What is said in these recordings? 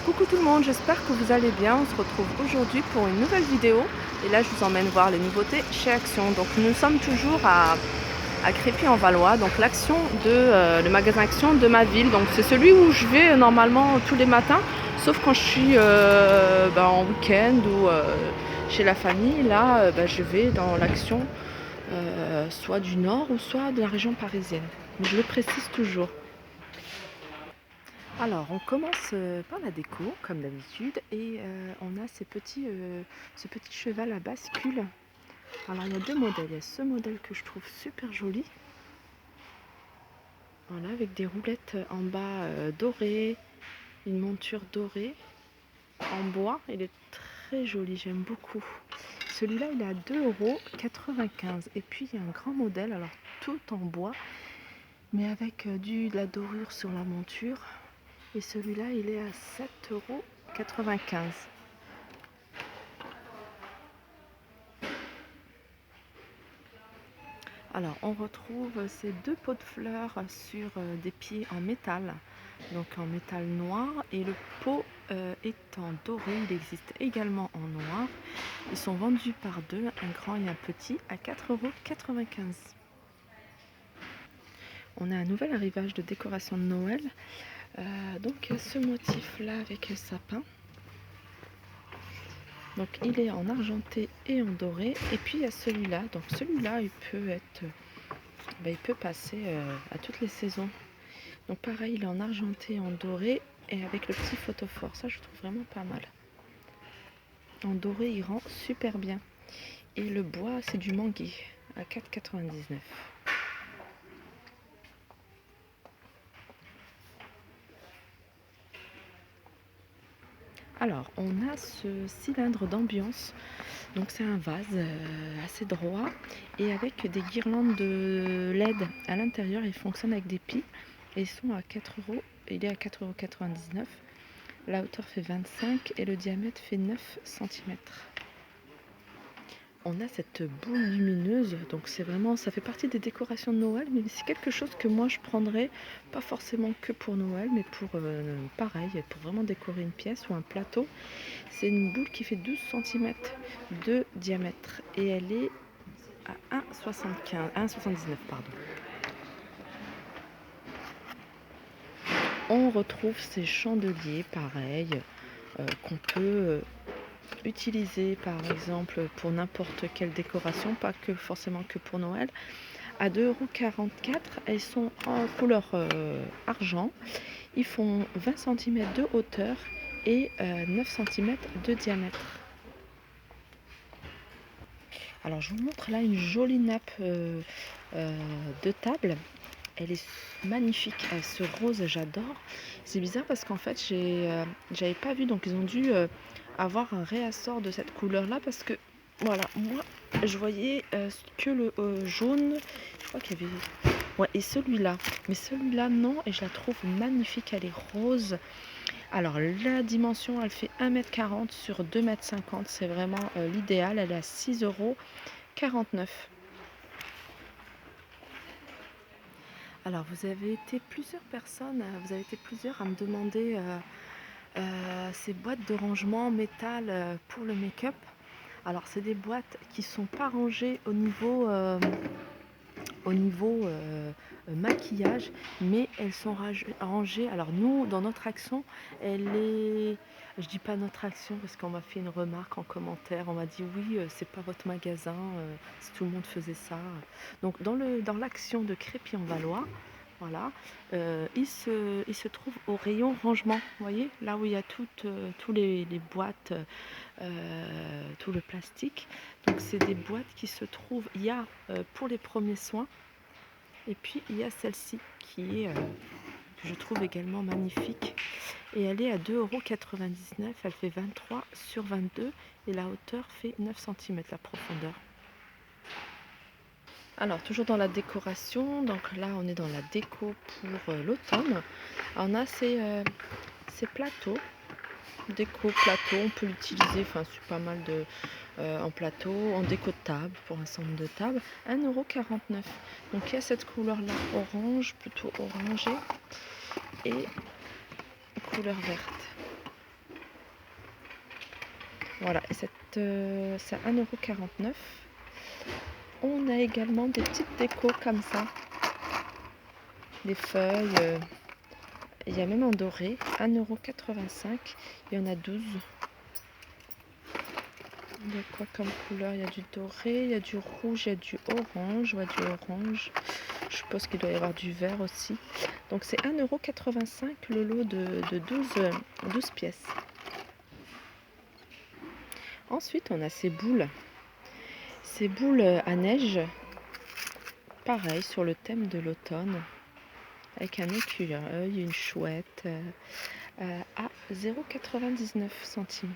Coucou tout le monde, j'espère que vous allez bien. On se retrouve aujourd'hui pour une nouvelle vidéo. Et là, je vous emmène voir les nouveautés chez Action. Donc, nous sommes toujours à Crépy-en-Valois. Donc, le magasin Action de ma ville. Donc, c'est celui où je vais normalement tous les matins. Sauf quand je suis en week-end ou chez la famille. Là, je vais dans l'Action soit du Nord ou soit de la région parisienne. Mais je le précise toujours. Alors, on commence par la déco, comme d'habitude, et on a ce petit cheval à bascule. Alors, il y a deux modèles. Il y a ce modèle que je trouve super joli, voilà, avec des roulettes en bas dorées, une monture dorée en bois. Il est très joli, j'aime beaucoup. Celui-là, il est à 2,95 €. Et puis, il y a un grand modèle, alors tout en bois, mais avec de la dorure sur la monture. Et celui-là, il est à 7,95 €. Alors, on retrouve ces deux pots de fleurs sur des pieds en métal, donc en métal noir, et le pot étant doré, il existe également en noir. Ils sont vendus par deux, un grand et un petit, à 4,95 €. On a un nouvel arrivage de décoration de Noël, donc ce motif-là avec sapin. Donc il est en argenté et en doré. Et puis il y a celui-là. Donc celui-là, il peut passer à toutes les saisons. Donc pareil, il est en argenté et en doré et avec le petit photophore. Ça, je trouve vraiment pas mal. En doré, il rend super bien. Et le bois, c'est du manguier à 4,99 €. Alors, on a ce cylindre d'ambiance. Donc c'est un vase assez droit et avec des guirlandes de LED à l'intérieur. Il fonctionne avec des piles et ils sont à 4 €. Il est à 4,99 €. La hauteur fait 25 et le diamètre fait 9 centimètres. On a cette boule lumineuse, donc c'est vraiment, ça fait partie des décorations de Noël, mais c'est quelque chose que moi je prendrais, pas forcément que pour Noël, mais pour pareil, pour vraiment décorer une pièce ou un plateau. C'est une boule qui fait 12 centimètres de diamètre et elle est à 1,79 €, pardon. On retrouve ces chandeliers, pareil, qu'on peut utiliser par exemple pour n'importe quelle décoration, pas que forcément que pour Noël, à 2,44 €. Elles sont en couleur argent. Ils font 20 centimètres de hauteur et 9 centimètres de diamètre. Alors je vous montre là une jolie nappe de table. Elle est magnifique, ce rose, j'adore. C'est bizarre parce qu'en fait j'avais pas vu, donc ils ont dû avoir un réassort de cette couleur là, parce que voilà, moi je voyais que le jaune, je crois qu'il y avait, ouais, et celui-là, mais celui-là non, et je la trouve magnifique, elle est rose. Alors la dimension, elle fait 1,40 m sur 2,50 m, c'est vraiment l'idéal. Elle est à 6,49 €. Alors vous avez été plusieurs personnes, vous avez été plusieurs à me demander ces boîtes de rangement en métal pour le make-up. Alors c'est des boîtes qui sont pas rangées au niveau maquillage, mais elles sont rangées. Alors nous, dans notre action, je dis pas notre action parce qu'on m'a fait une remarque en commentaire, on m'a dit oui, c'est pas votre magasin, si tout le monde faisait ça. Donc dans l'action de Crépy-en-Valois, voilà, il se trouve au rayon rangement, vous voyez, là où il y a tous les boîtes, tout le plastique. Donc c'est des boîtes qui se trouvent, il y a pour les premiers soins, et puis il y a celle-ci qui est, que je trouve également magnifique. Et elle est à 2,99 €. Elle fait 23 sur 22 et la hauteur fait 9 centimètres, la profondeur. Alors toujours dans la décoration, donc là on est dans la déco pour l'automne. On a ces plateaux, déco plateau, on peut l'utiliser, enfin c'est pas mal en plateau, en déco de table, pour un centre de table, 1,49 €. Donc il y a cette couleur là, orange, plutôt orangé, et couleur verte. Voilà, et c'est à 1,49 €. On a également des petites décos comme ça, des feuilles. Il y a même en doré, 1,85 €. Il y en a 12. Il y a quoi comme couleur? Il y a du doré, il y a du rouge, il y a du orange. Ouais, du orange. Je suppose qu'il doit y avoir du vert aussi. Donc c'est 1,85 € le lot de 12 pièces. Ensuite, on a ces boules. Ces boules à neige, pareil, sur le thème de l'automne, avec un écureuil, une chouette, à 0,99 €.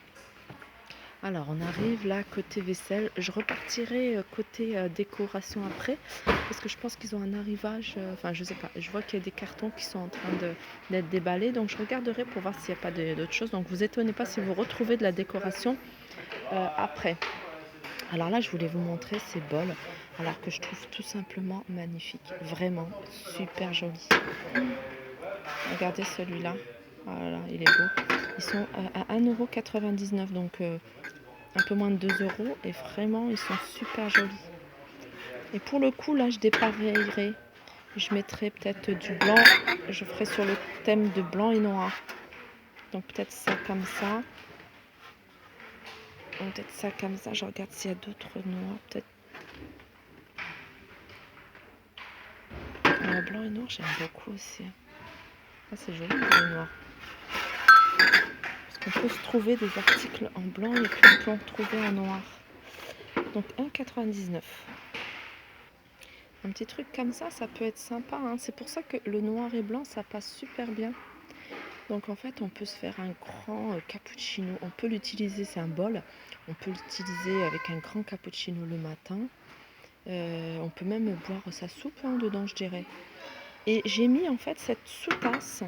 Alors, on arrive là côté vaisselle. Je repartirai côté décoration après, parce que je pense qu'ils ont un arrivage. Enfin, je sais pas. Je vois qu'il y a des cartons qui sont en train d'être déballés, donc je regarderai pour voir s'il n'y a pas d'autres choses. Donc, vous étonnez pas si vous retrouvez de la décoration après. Alors là, je voulais vous montrer ces bols, alors que je trouve tout simplement magnifique. Vraiment super joli. Regardez celui-là. Voilà, il est beau. Ils sont à 1,99 €, donc un peu moins de 2 € et vraiment ils sont super jolis. Et pour le coup là je dépareillerai, je mettrai peut-être du blanc, je ferai sur le thème de blanc et noir, donc peut-être ça comme ça, peut-être ça comme ça. Je regarde s'il y a d'autres noirs, peut-être blanc et noir, j'aime beaucoup aussi. Ah, c'est joli le blanc et noir, parce qu'on peut se trouver des articles en blanc et puis on peut en trouver en noir. Donc 1,99 €. Un petit truc comme ça peut être sympa, hein. C'est pour ça que le noir et blanc, ça passe super bien. Donc en fait, on peut se faire un grand cappuccino. On peut l'utiliser, c'est un bol. On peut l'utiliser avec un grand cappuccino le matin. On peut même boire sa soupe dedans, je dirais. Et j'ai mis en fait cette sous-tasse.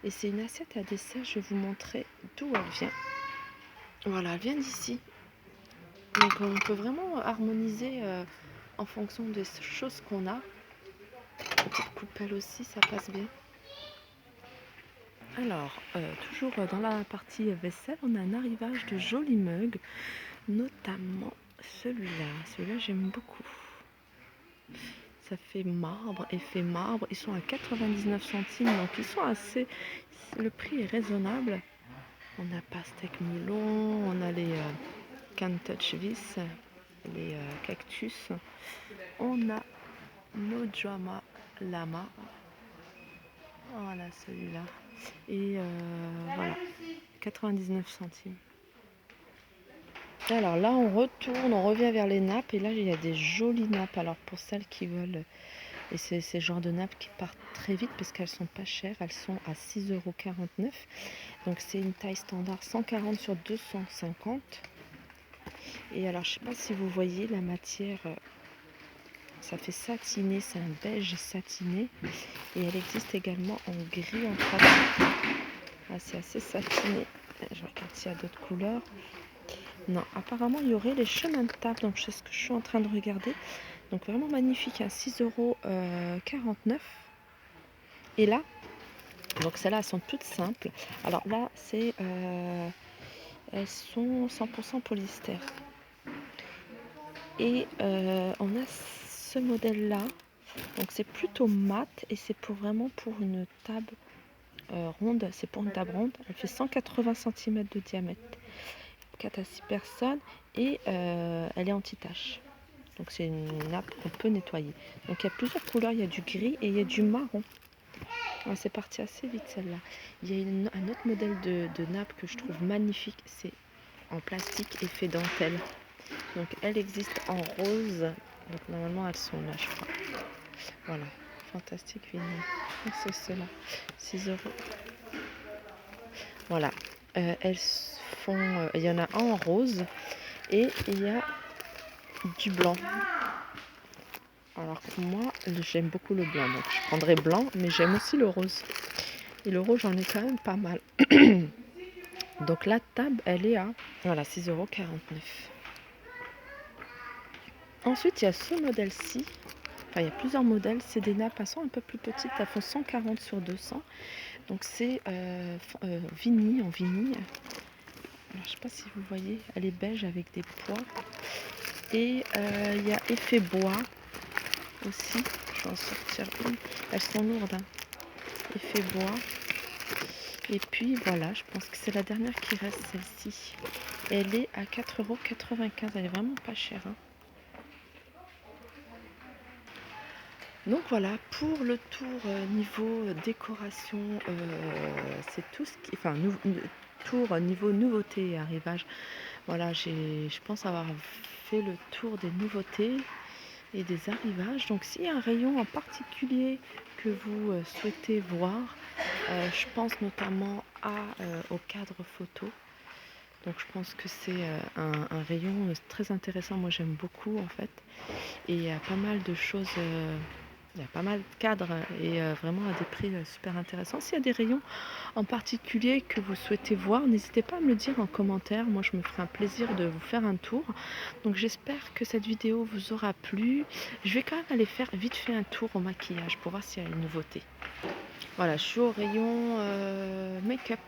Et c'est une assiette à dessert. Je vais vous montrer d'où elle vient. Voilà, elle vient d'ici. Donc on peut vraiment harmoniser en fonction des choses qu'on a. Une petite coupelle aussi, ça passe bien. Alors, toujours dans la partie vaisselle, on a un arrivage de jolis mugs, notamment celui-là. Celui-là, j'aime beaucoup. Ça fait marbre, effet marbre. Ils sont à 99 centimes, donc ils sont assez... Le prix est raisonnable. On a pastèque moulon, on a les can touch vis, les cactus. On a Nojama Lama. Voilà celui-là. Et voilà, 99 centimes. Alors là, on revient vers les nappes. Et là, il y a des jolies nappes. Alors pour celles qui veulent, et c'est ces genres de nappes qui partent très vite parce qu'elles sont pas chères. Elles sont à 6,49 €. Donc c'est une taille standard 140 sur 250. Et alors, je sais pas si vous voyez la matière. Ça fait satiné, c'est un beige satiné. Et elle existe également en gris en pratique. Ah, c'est assez satiné. Je regarde s'il y a d'autres couleurs. Non, apparemment il y aurait les chemins de table, donc c'est ce que je suis en train de regarder. Donc vraiment magnifique, à 6,49 €. Et là, donc celles-là, elles sont toutes simples. Alors là, elles sont 100% polyester. Et on a ce modèle-là, donc c'est plutôt mat et c'est vraiment pour une table ronde. C'est pour une table ronde. Elle fait 180 cm de diamètre. 4 à 6 personnes et elle est anti-tache. Donc c'est une nappe qu'on peut nettoyer. Donc il y a plusieurs couleurs, il y a du gris et il y a du marron. Ouais, c'est parti assez vite celle-là. Il y a un autre modèle de nappe que je trouve magnifique, c'est en plastique effet dentelle. Donc elle existe en rose. Donc normalement elles sont là, je crois. Voilà, fantastique vinyle. C'est cela, 6 €. Voilà, elles font, il y en a un en rose et il y a du blanc. Alors que moi, j'aime beaucoup le blanc, donc je prendrai blanc, mais j'aime aussi le rose. Et le rose, j'en ai quand même pas mal. Donc la table, elle est à voilà, 6,49 €. Ensuite, il y a ce modèle-ci. Enfin, il y a plusieurs modèles. C'est des nappes, elles sont un peu plus petites. Elles font 140 sur 200. Donc c'est en vinyle. Alors, je sais pas si vous voyez, elle est beige avec des pois. Et il y a effet bois aussi. Je vais en sortir une. Elles sont lourdes, hein. Effet bois. Et puis voilà, je pense que c'est la dernière qui reste, celle-ci. Elle est à 4,95 €. Elle est vraiment pas chère, hein. Donc voilà, pour le tour niveau décoration, c'est tout ce qui... Enfin, tour niveau nouveauté et arrivage. Voilà, je pense avoir fait le tour des nouveautés et des arrivages. Donc s'il y a un rayon en particulier que vous souhaitez voir, je pense notamment au cadre photo. Donc je pense que c'est un rayon très intéressant. Moi j'aime beaucoup en fait. Et il y a pas mal de choses, il y a pas mal de cadres et vraiment à des prix super intéressants. S'il y a des rayons en particulier que vous souhaitez voir, n'hésitez pas à me le dire en commentaire. Moi je me ferai un plaisir de vous faire un tour. Donc j'espère que cette vidéo vous aura plu. Je vais quand même aller faire vite fait un tour au maquillage pour voir s'il y a une nouveauté. Voilà, je suis au rayon make-up.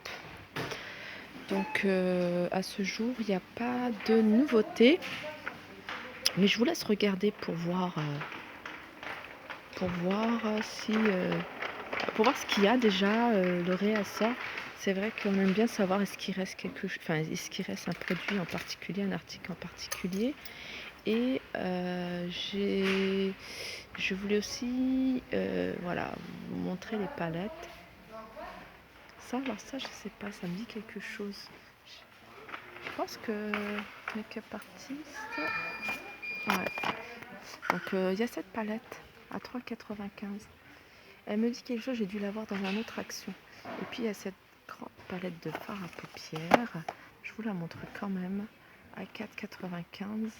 Donc à ce jour, il n'y a pas de nouveauté. Mais je vous laisse regarder pour voir si pour voir ce qu'il y a déjà le réassort. C'est vrai qu'on aime bien savoir est-ce qu'il reste quelque chose, enfin est-ce qu'il reste un produit en particulier, un article en particulier. Et je voulais aussi voilà, vous montrer les palettes. Ça, alors ça, je sais pas, ça me dit quelque chose. Je pense que Make-up Artist. Ouais. Donc il y a cette palette à 3,95 €. Elle me dit quelque chose, j'ai dû l'avoir dans une autre action. Et puis il y a cette grande palette de fard à paupières. Je vous la montre quand même à 4,95 €.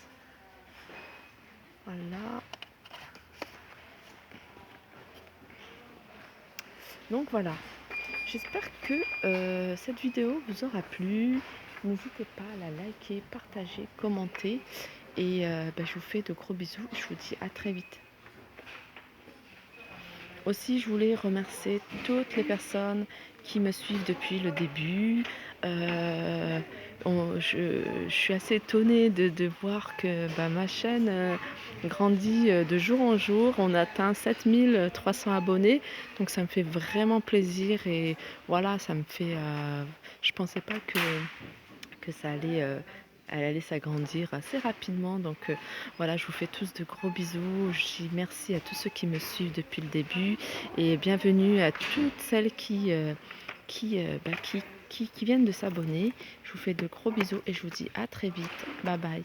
Voilà. Donc voilà. J'espère que cette vidéo vous aura plu. N'hésitez pas à la liker, partager, commenter. Et je vous fais de gros bisous. Je vous dis à très vite. Aussi, je voulais remercier toutes les personnes qui me suivent depuis le début. Je suis assez étonnée de voir que ma chaîne grandit de jour en jour. On atteint 7300 abonnés, donc ça me fait vraiment plaisir. Et voilà, ça me fait... je pensais pas que ça allait... elle allait s'agrandir assez rapidement. Donc voilà, je vous fais tous de gros bisous. Je dis merci à tous ceux qui me suivent depuis le début. Et bienvenue à toutes celles qui viennent de s'abonner. Je vous fais de gros bisous et je vous dis à très vite. Bye bye.